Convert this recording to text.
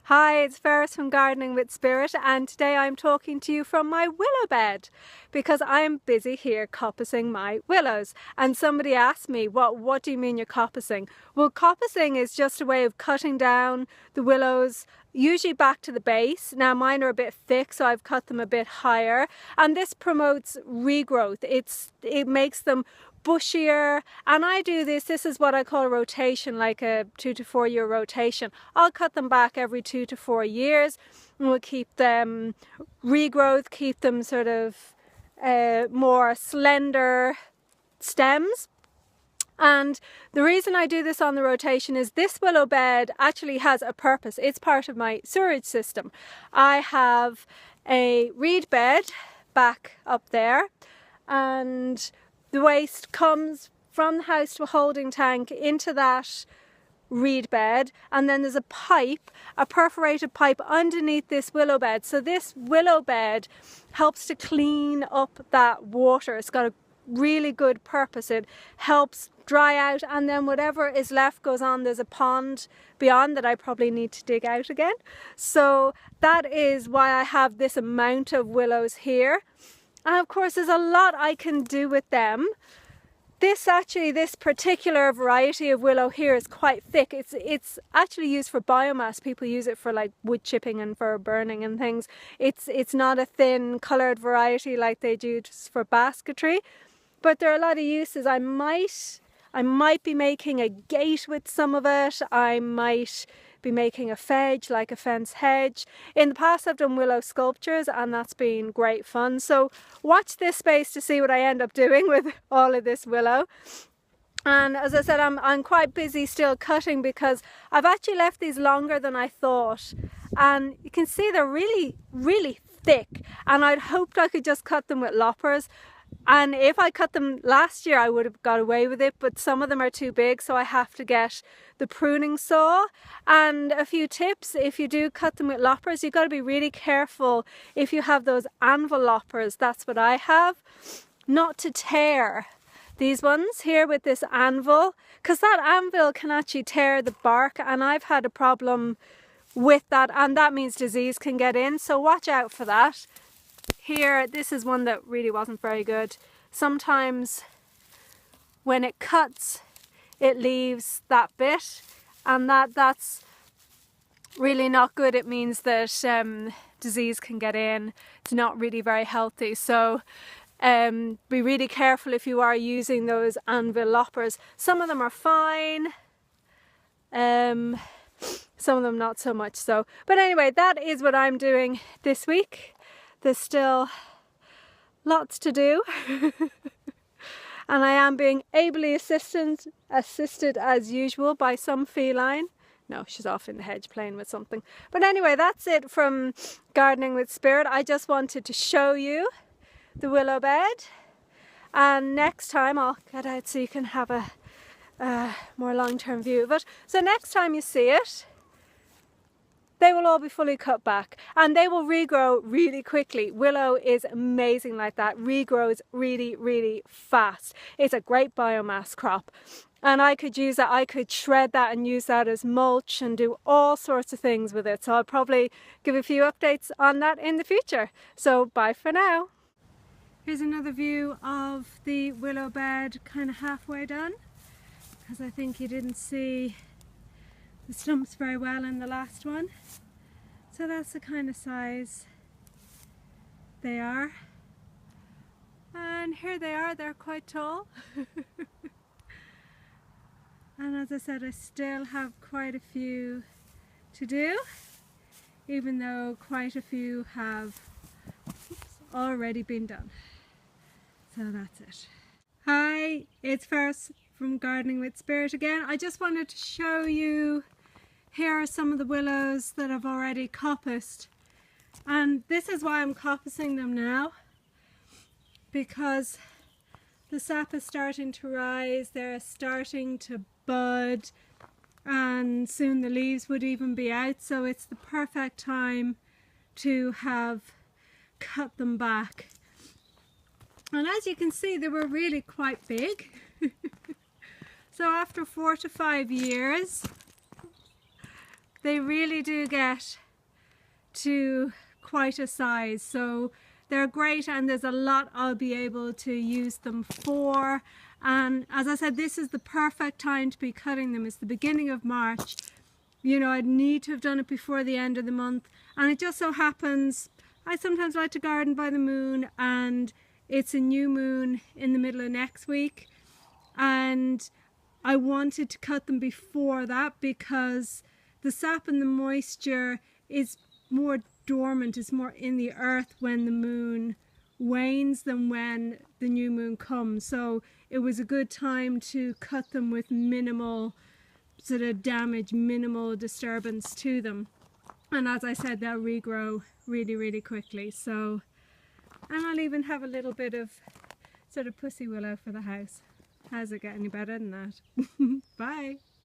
Hi, it's Ferris from Gardening with Spirit, and today I'm talking to you from my willow bed because I'm busy here coppicing my willows. And somebody asked me, what do you mean you're coppicing? Well, coppicing is just a way of cutting down the willows, usually back to the base. Now mine are a bit thick, so I've cut them a bit higher, and this promotes regrowth. It makes them bushier, and I do this is what I call a rotation, like a 2 to 4 year rotation. I'll cut them back every 2 to 4 years, and we'll keep them regrowth, keep them sort of more slender stems. And the reason I do this on the rotation is this willow bed actually has a purpose. It's part of my sewerage system. I have a reed bed back up there, and the waste comes from the house to a holding tank into that reed bed, and then there's a pipe, a perforated pipe underneath this willow bed. So this willow bed helps to clean up that water. It's got a really good purpose. It helps dry out, and then whatever is left goes on. There's a pond beyond that I probably need to dig out again. So that is why I have this amount of willows here. And of course there's a lot I can do with them. This particular variety of willow here is quite thick. It's actually used for biomass. People use it for like wood chipping and for burning and things. It's not a thin coloured variety like they do just for basketry. But there are a lot of uses. I might be making a gate with some of it. I might be making a fedge, like a fence hedge. In the past I've done willow sculptures, and that's been great fun. So watch this space to see what I end up doing with all of this willow. And as I said, I'm quite busy still cutting because I've actually left these longer than I thought. And you can see they're really, really thick. And I'd hoped I could just cut them with loppers. And if I cut them last year, I would have got away with it, but some of them are too big, so I have to get the pruning saw. And a few tips: if you do cut them with loppers, you've got to be really careful if you have those anvil loppers, that's what I have, not to tear these ones here with this anvil, because that anvil can actually tear the bark, and I've had a problem with that, and that means disease can get in, so watch out for that. Here, this is one that really wasn't very good. Sometimes when it cuts, it leaves that bit, and that's really not good. It means that disease can get in. It's not really very healthy. So be really careful if you are using those anvil loppers. Some of them are fine. Some of them not so much so. But anyway, that is what I'm doing this week. There's still lots to do. And I am being ably assisted as usual by some feline. No, she's off in the hedge playing with something. But anyway, that's it from Gardening with Spirit. I just wanted to show you the willow bed. And next time I'll get out so you can have a more long-term view of it. So next time you see it, they will all be fully cut back, and they will regrow really quickly. Willow is amazing like that, regrows really, really fast. It's a great biomass crop, and I could use that. I could shred that and use that as mulch and do all sorts of things with it. So I'll probably give a few updates on that in the future. So bye for now. Here's another view of the willow bed, kind of halfway done, because I think you didn't see the stumps very well in the last one. So that's the kind of size they are. And here they are, they're quite tall. And as I said, I still have quite a few to do, even though quite a few have already been done. So that's it. Hi, it's Ferris from Gardening with Spirit again. I just wanted to show you, here are some of the willows that I've already coppiced, and this is why I'm coppicing them now, because the sap is starting to rise, they're starting to bud, and soon the leaves would even be out, so it's the perfect time to have cut them back. And as you can see, they were really quite big. So after 4 to 5 years, they really do get to quite a size, so they're great, and there's a lot I'll be able to use them for. And as I said, this is the perfect time to be cutting them. It's the beginning of March. You know, I'd need to have done it before the end of the month, and it just so happens I sometimes like to garden by the moon, and it's a new moon in the middle of next week, and I wanted to cut them before that because the sap and the moisture is more dormant, it's more in the earth when the moon wanes than when the new moon comes. So it was a good time to cut them with minimal sort of damage, minimal disturbance to them. And as I said, they'll regrow really, really quickly. So, and I'll even have a little bit of sort of pussy willow for the house. How's it get any better than that? Bye.